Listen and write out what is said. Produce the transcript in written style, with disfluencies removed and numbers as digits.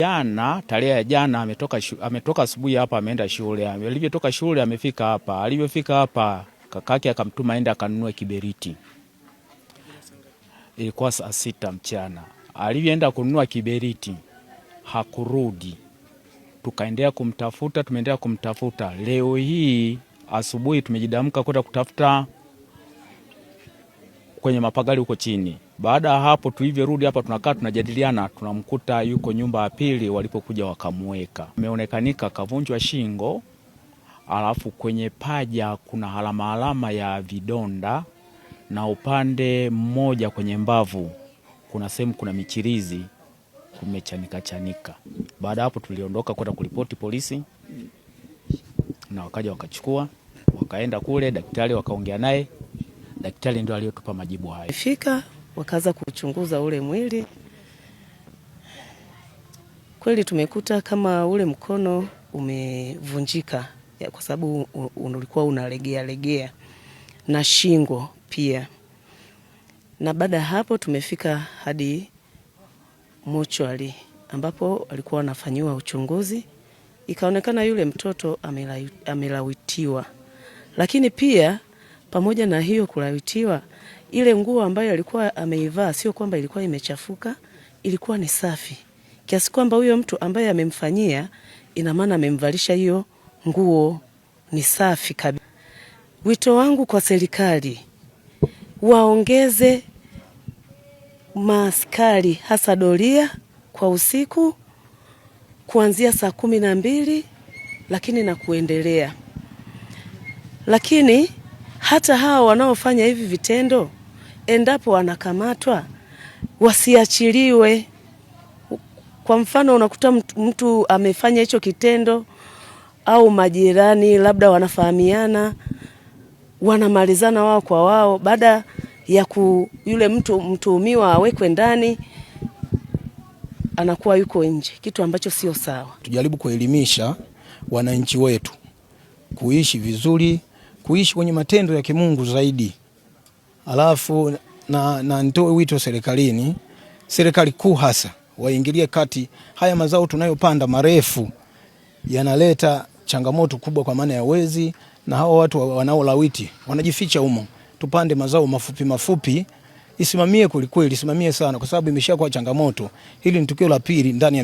Jana, tarehe ya jana ametoka asubuhi hapa ameenda shule. Alivyotoka shule amefika hapa. Alivyofika hapa kakake akamtuma aende akanunue kiberiti. Ilikuwa saa 6 mchana. Alivyoenda kununua kiberiti hakurudi. Tumeendelea kumtafuta. Leo hii asubuhi tumejidamka kwenda kutafuta kwenye mapagali huko chini. Baada ya hapo tulivyorudi hapa tunakaa tunajadiliana, tunamkuta yuko nyumba ya pili walipokuja wakamweka. Ameonekanika kavunjwa shingo, alafu kwenye paja kuna alama ya vidonda, na upande mmoja kwenye mbavu kuna sehemu kuna michirizi kumechanika. Baada hapo tuliondoka kwenda kuripoti polisi, na wakaja wakachukua, wakaenda kule daktari wakaongea naye. Daktari ndio aliyotupa majibu haya. Fika wakaanza kuchunguza ule mwili. Kweli tumekuta kama ule mkono umevunjika kwa sababu ulikuwa unalegea na shingo pia. Na baada ya hapo tumefika hadi mochwari ambapo alikuwa wanafanyiwa uchunguzi. Ikaonekana yule mtoto amelawitiwa. Lakini pia pamoja na hiyo kulawitiwa, ile nguo ambayo alikuwa ameivaa sio kwamba ilikuwa imechafuka, ilikuwa ni safi. Kiasi kwamba huyo mtu ambaye amemfanyia ina maana amemvalisha hiyo nguo ni safi kabisa. Wito wangu kwa serikali, waongeze maaskari hasa doria kwa usiku kuanzia saa 12 lakini na kuendelea. Lakini hata hao wanaofanya hivi vitendo, endapo wanakamatwa wasiachiliwe. Kwa mfano unakuta mtu amefanya hicho kitendo au majirani labda wanafahamiana, wanamalizana wao kwa wao, baada ya yule mtuhumiwa awekwe ndani anakuwa yuko nje, kitu ambacho sio sawa. Tujaribu kuelimisha wananchi wetu kuishi vizuri, kuishi kwenye matendo ya kimungu zaidi. Alafu na nitoe wito serikali kuu hasa waingilie kati. Haya mazao tunayopanda marefu yanaleta changamoto kubwa kwa maana ya wezi, na hao watu wanaolawiti wanajificha humo. Tupande mazao mafupi, isimamie kweli, isimamie sana, kwa sababu imeshakuwa changamoto. Hili ni tukio la pili ndani ya